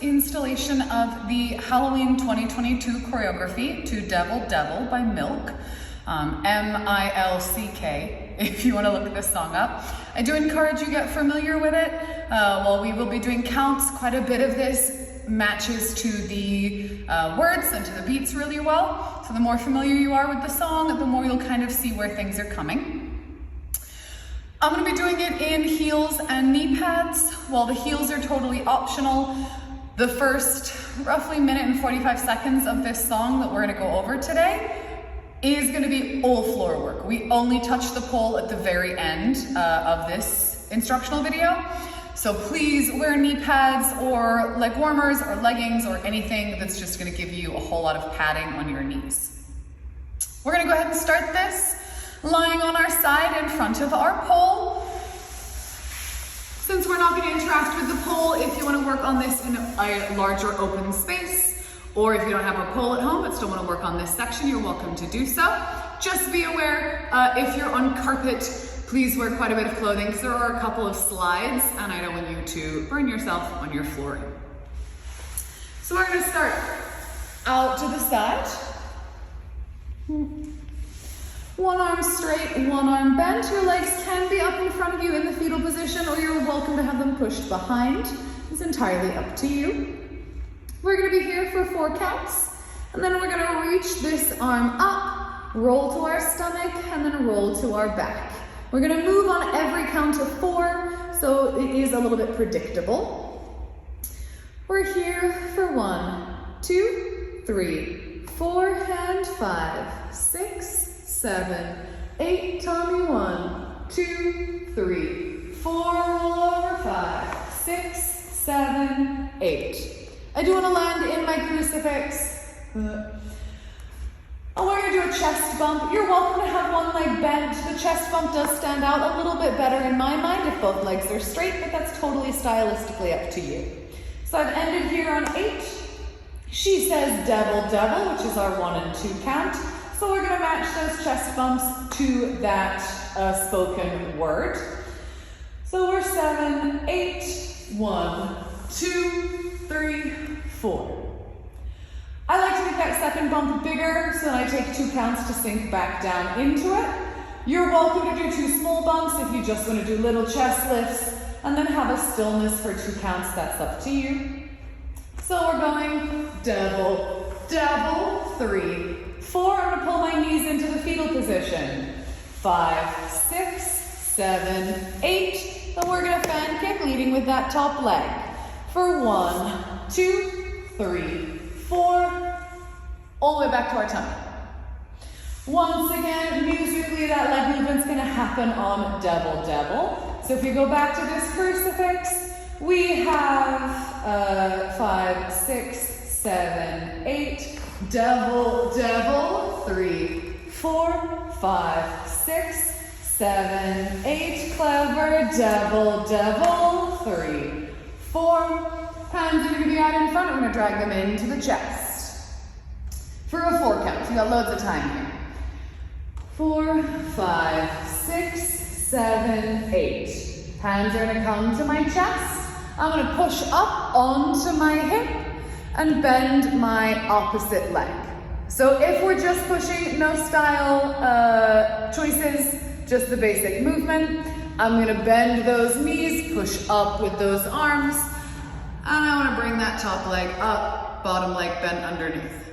Installation of the Halloween 2022 choreography to Devil Devil by MILCK, M-I-L-C-K, if you want to look this song up. I do encourage you to get familiar with it. While we will be doing counts, quite a bit of this matches to the words and to the beats really well. So the more familiar you are with the song, the more you'll kind of see where things are coming. I'm going to be doing it in heels and knee pads. While the heels are totally optional, the first roughly minute and 45 seconds of this song that we're going to go over today is going to be all floor work. We only touch the pole at the very end of this instructional video. So please wear knee pads or leg warmers or leggings or anything that's just going to give you a whole lot of padding on your knees. We're going to go ahead and start this lying on our side in front of our pole. Since we're not going to interact with the pole, if you want to work on this in a larger open space, or if you don't have a pole at home but still want to work on this section, you're welcome to do so. Just be aware, if you're on carpet, please wear quite a bit of clothing because there are a couple of slides and I don't want you to burn yourself on your flooring. So we're going to start out to the side. One arm straight, one arm bent. Your legs can be up in front of you in the fetal position, or you're welcome to have them pushed behind. It's entirely up to you. We're going to be here for 4 counts, and then we're going to reach this arm up, roll to our stomach, and then roll to our back. We're going to move on every count of 4, so it is a little bit predictable. We're here for 1, 2, 3, 4, and 5, 6, 7, 8, Tommy, 1, 2, 3, 4, roll over, 5, 6, 7, 8. I do want to land in my crucifix. We're going to do a chest bump. You're welcome to have one leg bent. The chest bump does stand out a little bit better in my mind if both legs are straight, but that's totally stylistically up to you. So I've ended here on 8. She says devil, devil, which is our 1 and 2 count. So we're going to match those chest bumps to that spoken word. So we're 7, 8, 1, 2, 3, 4. I like to make that second bump bigger, so then I take 2 counts to sink back down into it. You're welcome to do 2 small bumps if you just want to do little chest lifts, and then have a stillness for 2 counts. That's up to you. So we're going devil, devil, 3, 4, I'm going to pull my knees into the fetal position. 5, 6, 7, 8. Then we're going to fan kick, leading with that top leg. For 1, 2, 3, 4, all the way back to our tummy. Once again, musically, that leg movement's going to happen on devil, devil. So if you go back to this crucifix, we have 5, 6, 7, 8. Devil, devil, 3, 4, 5, 6, 7, 8, clever, devil, devil, 3, 4. Hands are gonna be out in front, we're gonna drag them into the chest. For a 4 count, we got loads of time here. 4, 5, 6, 7, 8. Hands are gonna come to my chest. I'm gonna push up onto my hip and bend my opposite leg. So if we're just pushing, no style choices, just the basic movement, I'm gonna bend those knees, push up with those arms, and I wanna bring that top leg up, bottom leg bent underneath.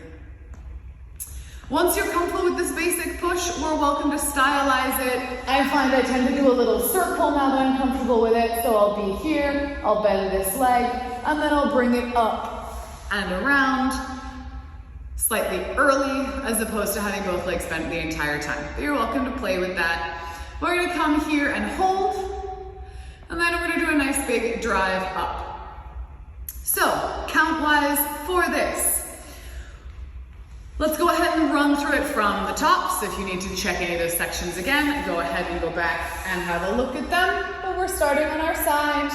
Once you're comfortable with this basic push, we're welcome to stylize it. I find I tend to do a little circle now that I'm comfortable with it, so I'll be here, I'll bend this leg, and then I'll bring it up and around, slightly early, as opposed to having both legs bent the entire time. But you're welcome to play with that. We're gonna come here and hold, and then we're gonna do a nice big drive up. So, count-wise for this, let's go ahead and run through it from the top. So if you need to check any of those sections again, go ahead and go back and have a look at them. But we're starting on our side.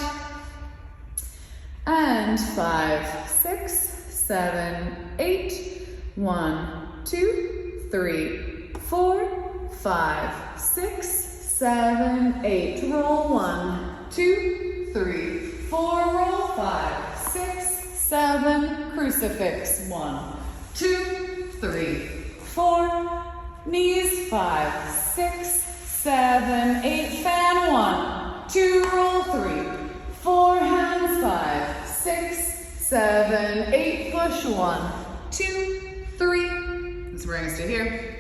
And 5, 6, 7, 8. 1, 2, 3, 4, 5, 6, 7, 8. Roll 1, 2, 3, 4. Roll 5, 6, 7. Crucifix 1, 2, 3, 4. Knees 5, 6, 7, 8. Fan 1, 2. Roll 3, 4. Hands 5, 6, 7, 8. Push 1, 2, 3. Let's bring us to here.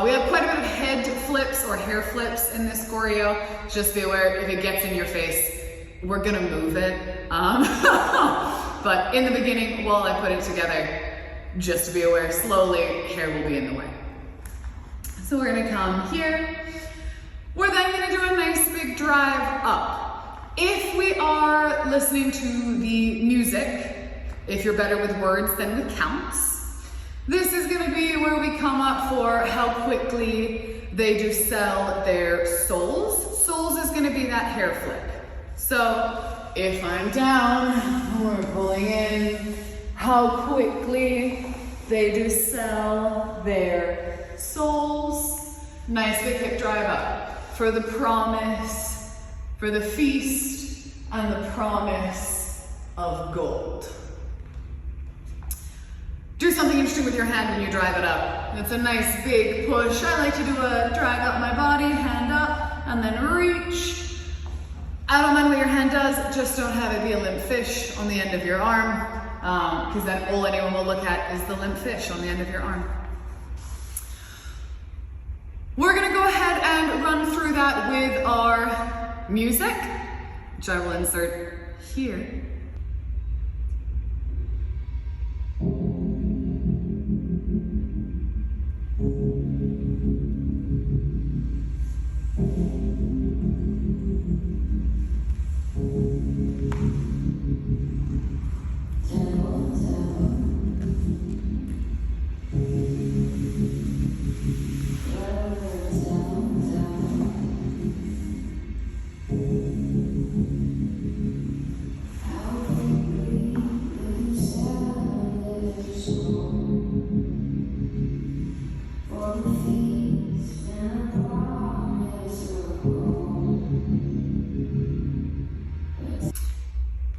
We have quite a bit of head flips or hair flips in this choreo. Just be aware if it gets in your face, we're gonna move it. But in the beginning, while I put it together, just to be aware, slowly, hair will be in the way. So we're gonna come here. We're then gonna do a nice big drive up. If we are listening to the music, if you're better with words than with counts, this is gonna be where we come up for how quickly they do sell their soles. Soles is gonna be that hair flip. So if I'm down, we're pulling in, how quickly they do sell their soles. Nice big hip drive up for the promise, for the feast, and the promise of gold. Do something interesting with your hand when you drive it up. It's a nice big push. I like to do a drag up my body, hand up, and then reach. I don't mind what your hand does, just don't have it be a limp fish on the end of your arm, because then all anyone will look at is the limp fish on the end of your arm. We're gonna go ahead and run through that with our music, which I will insert here.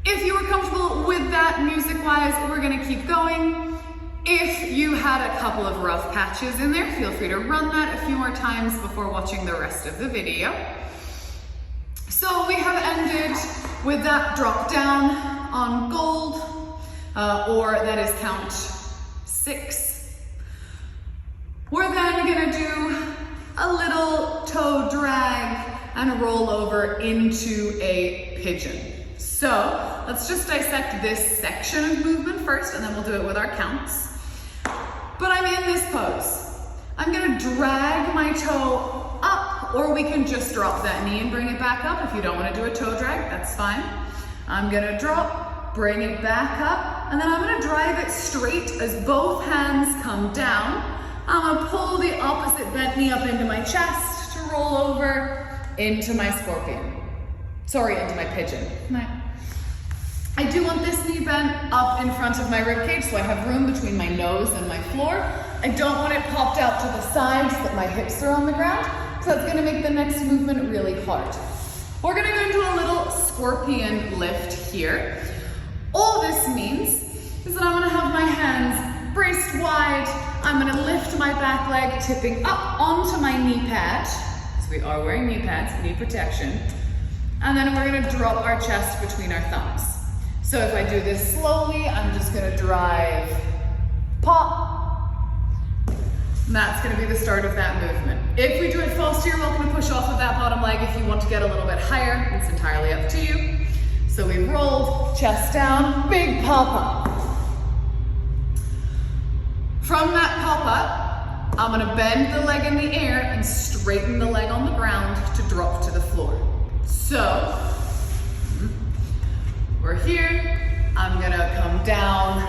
If you were comfortable with that music-wise, we're gonna keep going. If you had a couple of rough patches in there, feel free to run that a few more times before watching the rest of the video. So we have ended with that drop down on gold, or that is count 6. We're then gonna do a little toe drag and roll over into a pigeon. So let's just dissect this section of movement first, and then we'll do it with our counts. But I'm in this pose. I'm gonna drag my toe up, or we can just drop that knee and bring it back up. If you don't wanna do a toe drag, that's fine. I'm gonna drop, bring it back up, and then I'm gonna drive it straight as both hands come down. I'm gonna pull the opposite bent knee up into my chest to roll over into my scorpion. Sorry, into my pigeon. I do want this knee bent up in front of my rib cage so I have room between my nose and my floor. I don't want it popped out to the side so that my hips are on the ground, so that's gonna make the next movement really hard. We're gonna go into a little scorpion lift here. All this means is that I'm gonna have my hands braced wide. I'm gonna lift my back leg, tipping up onto my knee pad. So we are wearing knee pads, knee protection. And then we're gonna drop our chest between our thumbs. So if I do this slowly, I'm just gonna drive, pop. And that's gonna be the start of that movement. If we do it faster, you're welcome to push off of that bottom leg. If you want to get a little bit higher, it's entirely up to you. So we've rolled, chest down, big pop up. From that pop up, I'm gonna bend the leg in the air and straighten the leg on the ground to drop to the floor. So, we're here, I'm gonna come down,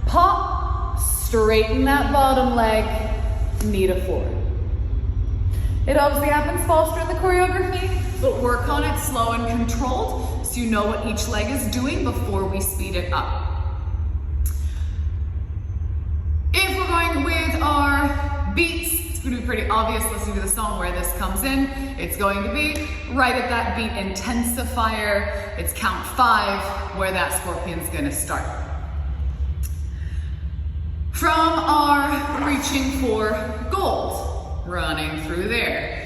pop, straighten that bottom leg, knee to floor. It obviously happens faster in the choreography, but work on it slow and controlled so you know what each leg is doing before we speed it up. If we're going with our beats, it's going to be pretty obvious listening to the song where this comes in. It's going to be right at that beat intensifier. It's count 5 where that scorpion's going to start. From our reaching for gold, running through there.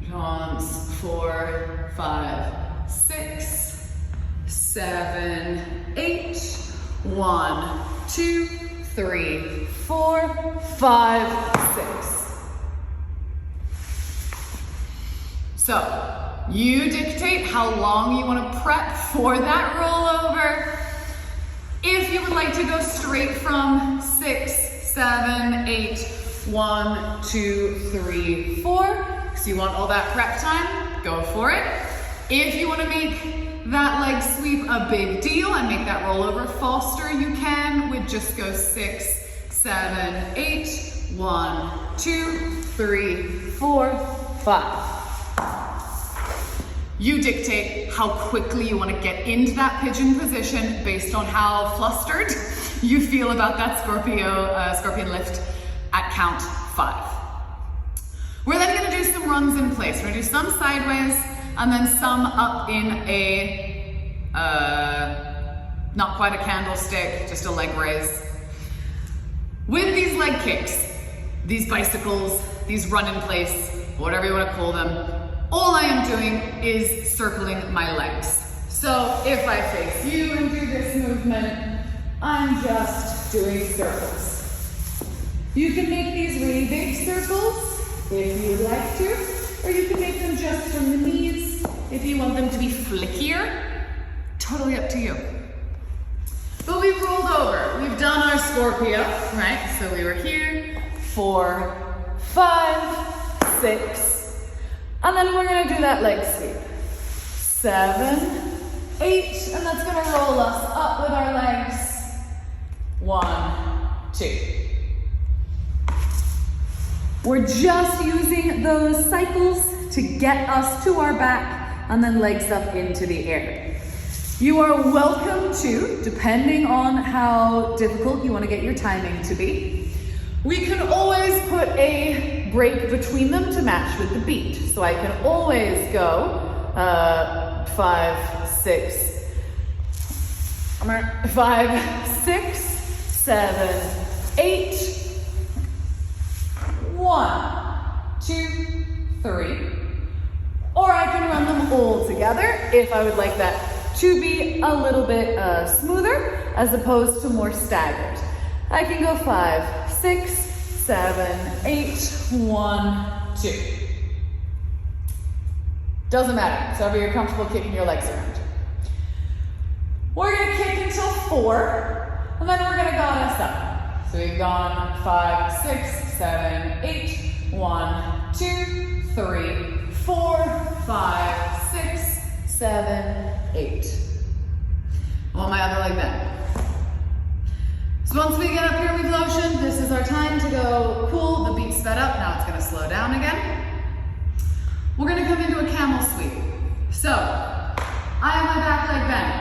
Counts 4, 5, 6, 7, 8. 1, 2, 3, 4, 5, 6. So, you dictate how long you want to prep for that rollover. If you would like to go straight from 6, 7, 8, 1, 2, 3, 4, because you want all that prep time, go for it. If you want to make that leg sweep a big deal and make that rollover faster, you can with just go 6, 7, 8, 1, 2, 3, 4, 5. You dictate how quickly you want to get into that pigeon position based on how flustered you feel about that scorpion lift at count 5. We're then going to do some runs in place. We're going to do some sideways and then some up in a, not quite a candlestick, just a leg raise. With these leg kicks, these bicycles, these run in place, whatever you want to call them, all I am doing is circling my legs. So if I face you and do this movement, I'm just doing circles. You can make these really big circles if you'd like to, or you can make them just from the knees if you want them to be flickier. Totally up to you. But we've rolled over. We've done our Scorpio, right? So we were here, 4, 5, 6, and then we're gonna do that leg sweep. 7, 8, and that's gonna roll us up with our legs. 1, 2. We're just using those cycles to get us to our back and then legs up into the air. You are welcome to, depending on how difficult you want to get your timing to be, we can always put a break between them to match with the beat. So I can always go 5, 6, 7, 8, 1, 2, 3, or I can run them all together if I would like that to be a little bit smoother as opposed to more staggered. I can go 5, 6, 7, 8, 1, 2. Doesn't matter, so however you're comfortable kicking your legs around. We're gonna kick until 4, and then we're gonna goddess up. So we've gone 5, 6, 7, 8, 1, 2, 3, 4, 5, 6, 7, 8. want my other leg bent. So once we get up here, we've lotioned. This is our time to go cool. The beat sped up, now it's gonna slow down again. We're gonna come into a camel sweep. So, I have my back leg bent.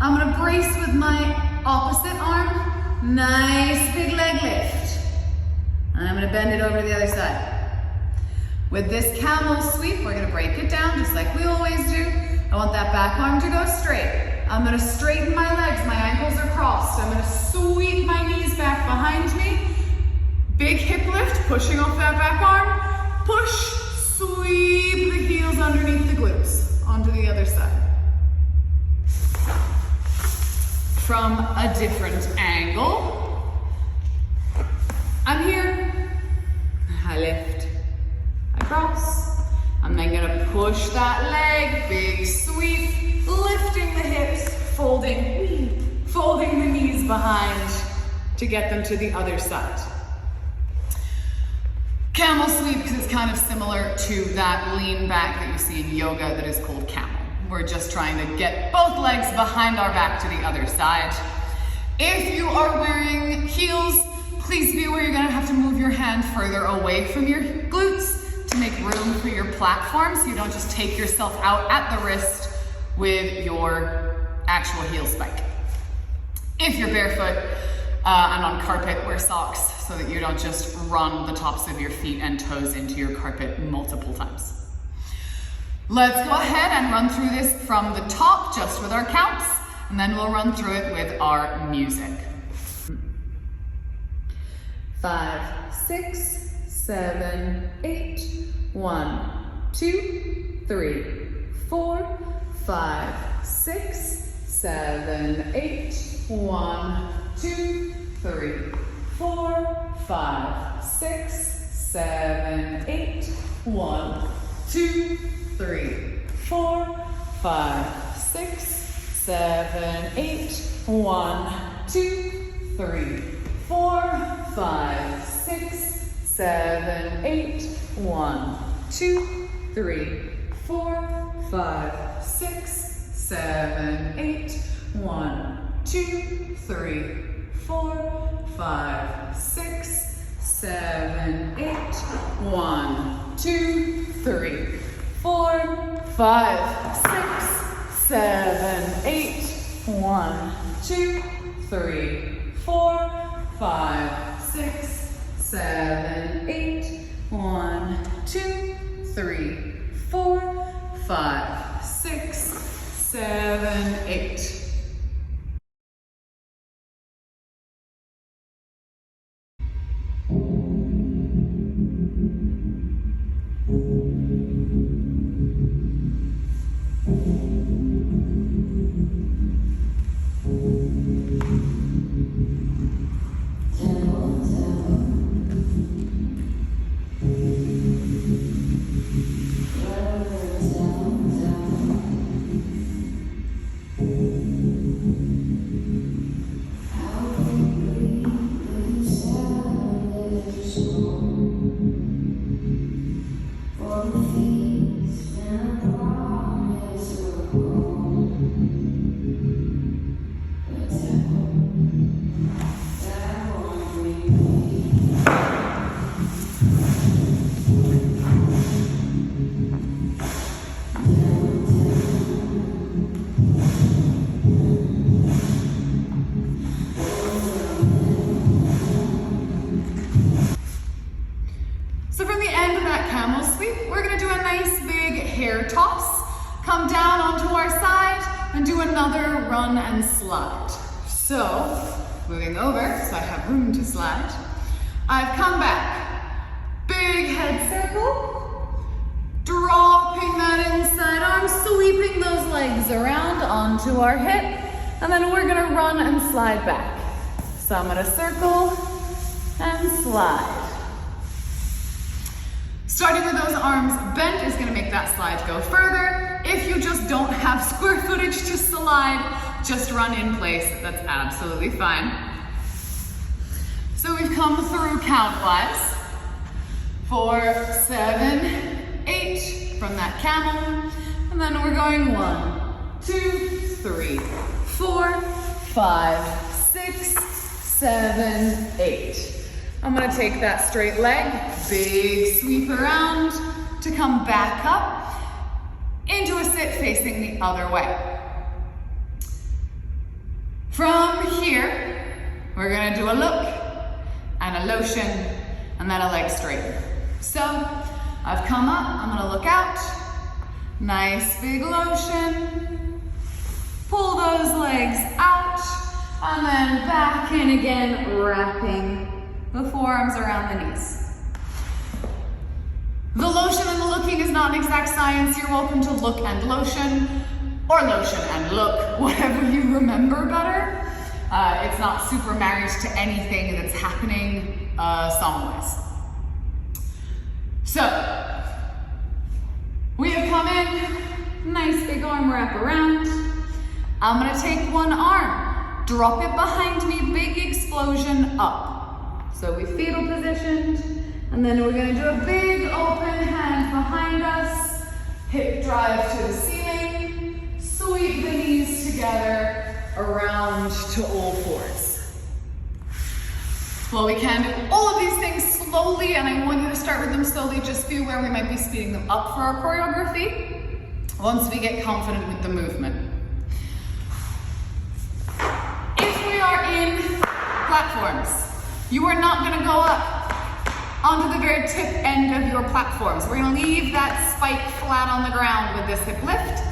I'm gonna brace with my opposite arm. Nice big leg lift. And I'm gonna bend it over to the other side. With this camel sweep, we're gonna break it down just like we always do. I want that back arm to go straight. I'm gonna straighten my legs, my ankles are crossed. I'm gonna sweep my knees back behind me. Big hip lift, pushing off that back arm. Push, sweep the heels underneath the glutes onto the other side. From a different angle. I'm here, I lift, I cross. I'm then gonna push that leg, big sweep, lifting the hips, folding the knees behind to get them to the other side. Camel sweep, because it's kind of similar to that lean back that you see in yoga that is called camel. We're just trying to get both legs behind our back to the other side. If you are wearing heels, please be aware you're gonna have to move your hand further away from your glutes to make room for your platform so you don't just take yourself out at the wrist with your actual heel spike. If you're barefoot and on carpet, wear socks so that you don't just run the tops of your feet and toes into your carpet multiple times. Let's go ahead and run through this from the top just with our counts, and then we'll run through it with our music. 5, 6, 7, 8. 1, 2, 3, 4, 5, 6, 7, 8. 1, 2, 3, 4, 5, 6, 7, 8. 1, 2, 3, 4, 5, 6, 7, 8. 1, 2, 3, 4, 5, 6, 7, 8. 1, 2, 3, 4, 5, 6, 7, 8. 1, 2, 3, 4, 5, 6, 7, 8. 1, 2, 3, 4, 5, 6, 7, 8. 1, 2, 3, 4, 5, 6, 7, 8. 1, 2, 3, 4, 5, 6, 7, 8. So from the end of that camel sweep, we're gonna do a nice big hair toss, come down onto our side, and do another run and slide. So, moving over, so I have room to slide. I've come back, big head circle, dropping that inside arm, sweeping those legs around onto our hip, and then we're gonna run and slide back. So I'm gonna circle and slide. Starting with those arms bent is gonna make that slide go further. If you just don't have square footage to slide, just run in place, that's absolutely fine. So we've come through count-wise. 4, 7, 8 from that camel. And then we're going 1, 2, 3, 4, 5, 6, 7, 8. I'm gonna take that straight leg, big sweep around to come back up into a sit facing the other way. From here, we're gonna do a look and a lotion and then a leg straighten. So I've come up, I'm gonna look out, nice big lotion, pull those legs out, and then back in again, wrapping the forearms around the knees. The lotion and the looking is not an exact science. You're welcome to look and lotion, or lotion and look, whatever you remember better. It's not super married to anything that's happening song-wise. So, we have come in, nice big arm wrap around. I'm gonna take one arm, drop it behind me, big explosion up. So we fetal positioned, and then we're gonna do a big open hand behind us, hip drive to the ceiling, sweep the knees together, around to all fours. Well, we can do all of these things slowly, and I want you to start with them slowly. Just be aware we might be speeding them up for our choreography once we get confident with the movement. If we are in platforms, you are not going to go up onto the very tip end of your platforms. We're going to leave that spike flat on the ground with this hip lift.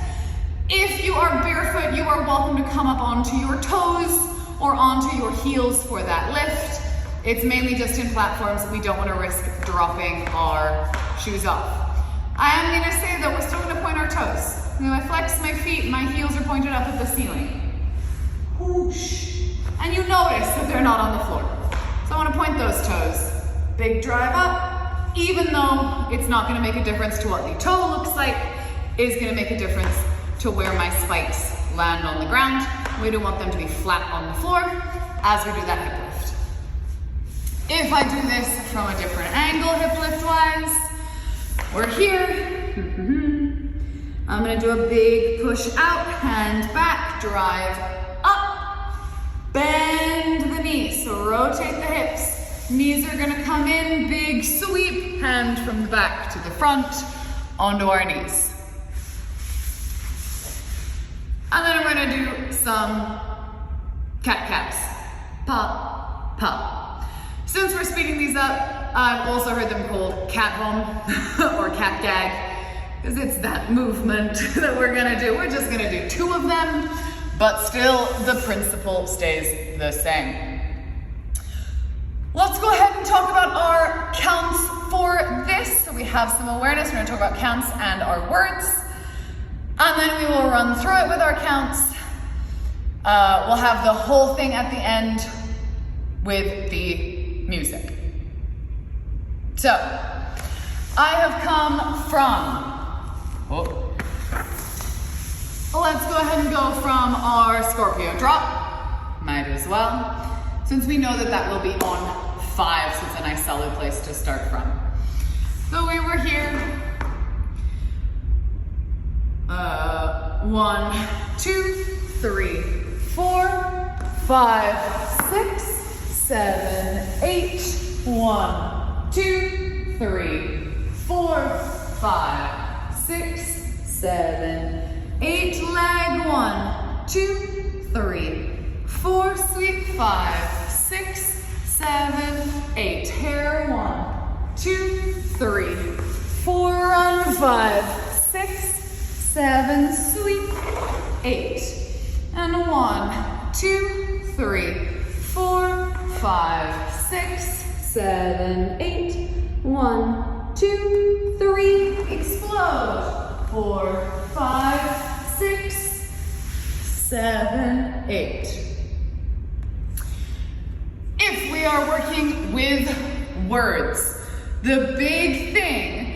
If you are barefoot, you are welcome to come up onto your toes or onto your heels for that lift. It's mainly just in platforms. We don't want to risk dropping our shoes off. I am going to say that we're still going to point our toes. When I flex my feet, my heels are pointed up at the ceiling. Whoosh. And you notice that they're not on the floor. So I want to point those toes. Big drive up, even though it's not going to make a difference to what the toe looks like, is going to make a difference to where my spikes land on the ground. We don't want them to be flat on the floor as we do that hip lift. If I do this from a different angle, hip lift wise, we're here. I'm gonna do a big push out, hand back, drive up, bend the knees, so rotate the hips. Knees are gonna come in, big sweep, hand from the back to the front, onto our knees. And then we're gonna do some cat-cats. Pop, pop. Since we're speeding these up, I've also heard them called cat vom or cat gag, because it's that movement that we're gonna do. We're just gonna do 2 of them, but still the principle stays the same. Let's go ahead and talk about our counts for this. So we have some awareness. We're gonna talk about counts and our words. And then we will run through it with our counts. We'll have the whole thing at the end with the music. So, I have come from, let's go ahead and go from our Scorpio drop. Might as well. Since we know that that will be on 5, so it's a nice solid place to start from. So we were here. 1, 2, 3, 4, 5, 6, 7, 8. 1, 2, 3, 4, 5, 6, 7, 8. Leg 1, 2, 3, 4. Sweep 5, 6, 7, 8. Hair 1, 2, 3, 4. Run 5, 6, 7. Sweep 8. And 1, 2, 3, 4, 5, 6, 7, 8. 1, 2, 3. Explode. 4, 5, 6, 7, 8. If we are working with words, the big thing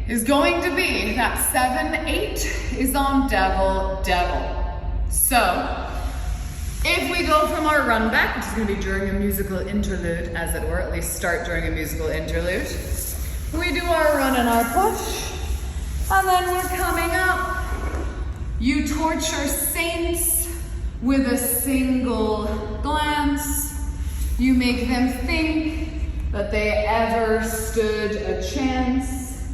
is going to be that 7, 8 is on devil, devil. So, if we go from our run back, which is going to be during a musical interlude, as it were, at least start during a musical interlude, we do our run and our push, and then we're coming up. You torture saints with a single glance. You make them think that they ever stood a chance.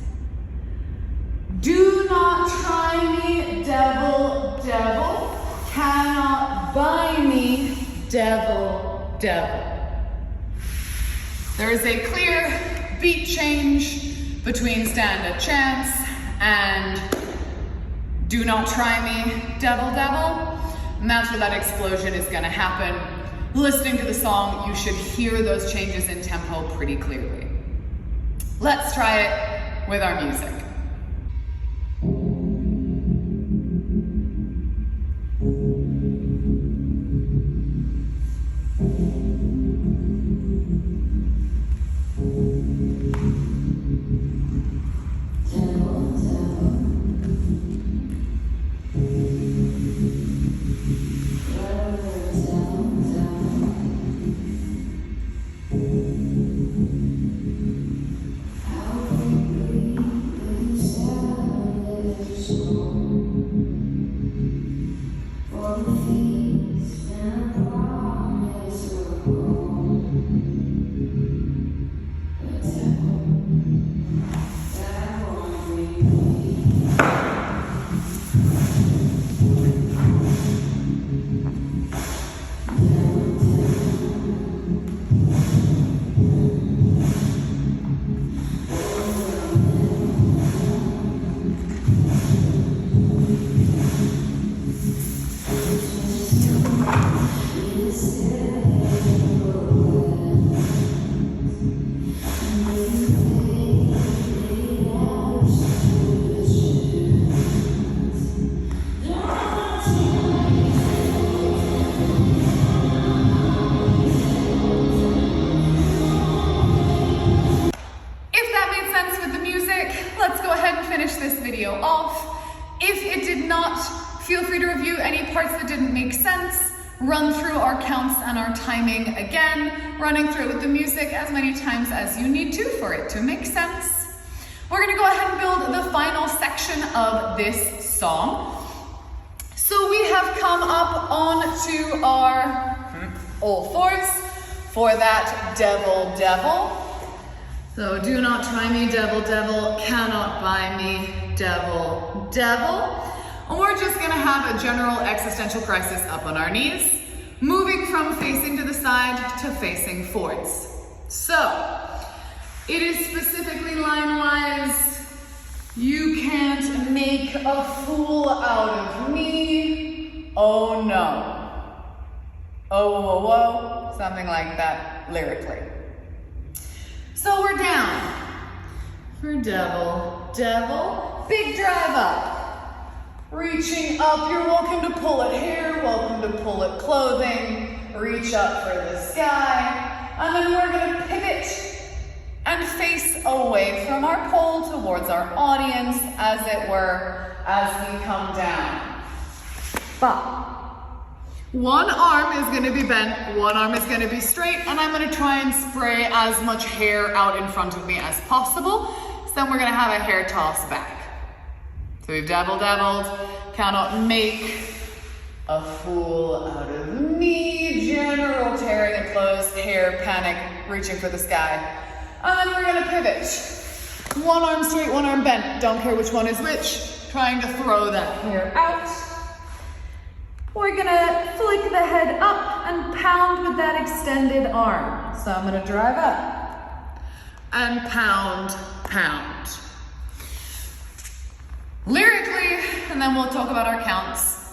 Do not try me, devil, devil. Cannot buy me, devil, devil. There is a clear beat change between stand a chance and do not try me, devil, devil. And that's where that explosion is gonna happen. Listening to the song, you should hear those changes in tempo pretty clearly. Let's try it with our music. Feel free to review any parts that didn't make sense, run through our counts and our timing again, running through it with the music as many times as you need to for it to make sense. We're gonna go ahead and build the final section of this song. So we have come up onto our all fours for that devil, devil. So do not try me, devil, devil, cannot buy me, devil, devil. And we're just gonna have a general existential crisis up on our knees, moving from facing to the side to facing forwards. So, it is specifically line-wise, you can't make a fool out of me, oh no. Oh, whoa, whoa, something like that lyrically. So we're down for devil, devil, big drive up. Reaching up, you're welcome to pull it here, welcome to pull it clothing, reach up for the sky, and then we're gonna pivot and face away from our pole towards our audience, as it were, as we come down. But one arm is gonna be bent, one arm is gonna be straight, and I'm gonna try and spray as much hair out in front of me as possible, so then we're gonna have a hair toss back. So we've dabbled, cannot make a fool out of me, general tearing at clothes, hair, panic, reaching for the sky. And then we're gonna pivot. One arm straight, one arm bent, don't care which one is which, trying to throw that hair out. We're gonna flick the head up and pound with that extended arm. So I'm gonna drive up and pound, pound. Lyrically, and then we'll talk about our counts.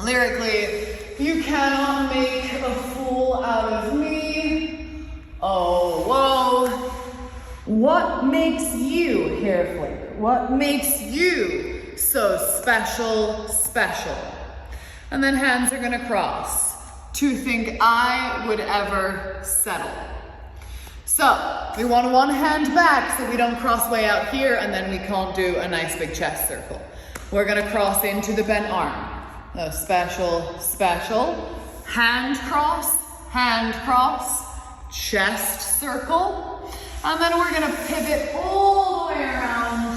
Lyrically, you cannot make a fool out of me. Oh, whoa. What makes you, hair flick? What makes you so special, special? And then hands are gonna cross. To think I would ever settle. So, we want one hand back so we don't cross way out here and then we can't do a nice big chest circle. We're gonna cross into the bent arm. So special, special, hand cross, chest circle, and then we're gonna pivot all the way around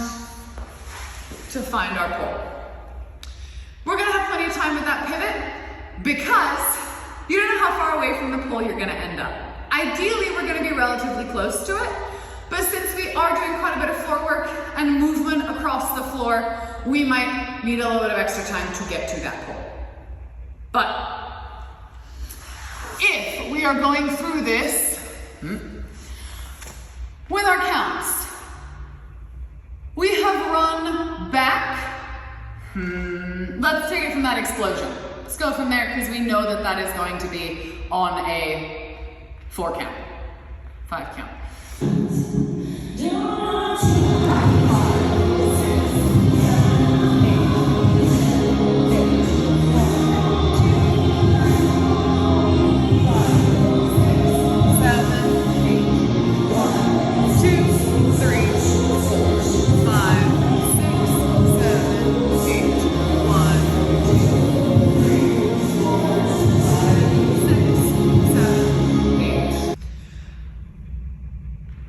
to find our pole. We're gonna have plenty of time with that pivot. because you don't know how far away from the pole you're gonna end up. Ideally, we're gonna be relatively close to it, but since we are doing quite a bit of floor work and movement across the floor, we might need a little bit of extra time to get to that pole. But if we are going through this with our counts, we have run back. Let's take it from that explosion. Let's go from there because we know that that is going to be on a 4 count, 5 count.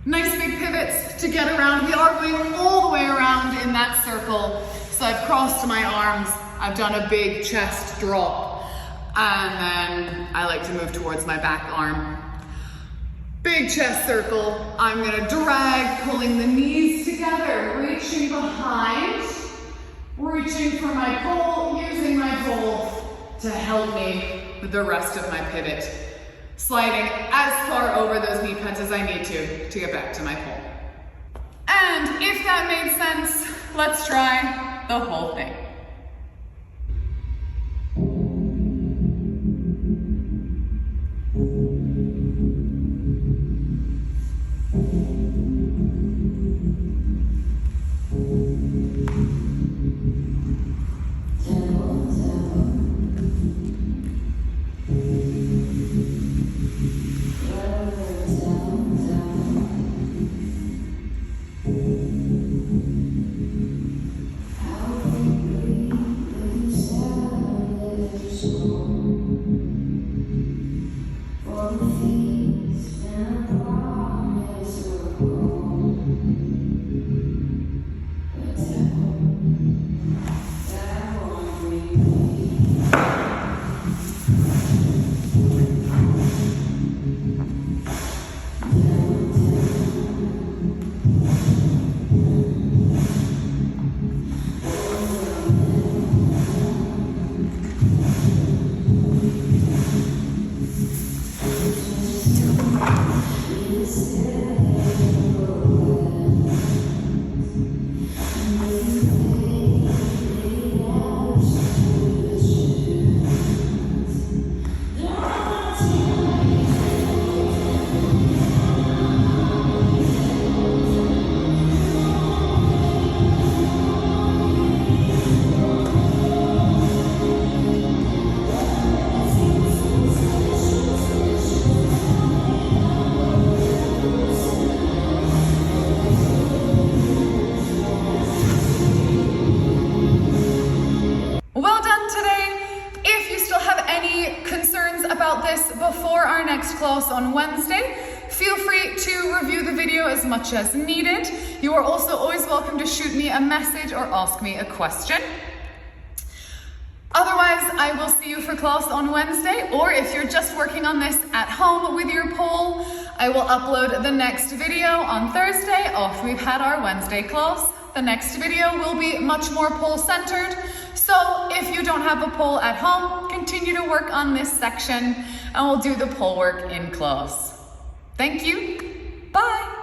Nice big pivots to get around. We are going all the way around in that circle. So I've crossed my arms, I've done a big chest drop, and then I like to move towards my back arm. Big chest circle. I'm gonna drag, pulling the knees together, reaching behind, reaching for my pole, using my pole to help me with the rest of my pivot. Sliding as far over those knee pads as I need to get back to my pole. And if that made sense, let's try the whole thing. Before our next class on Wednesday, feel free to review the video as much as needed. You are also always welcome to shoot me a message or ask me a question. Otherwise, I will see you for class on Wednesday, or if you're just working on this at home with your pole, I will upload the next video on Thursday after we've had our Wednesday class. The next video will be much more pole centered. So if you don't have a pole at home, continue to work on this section and we'll do the pole work in class. Thank you. Bye.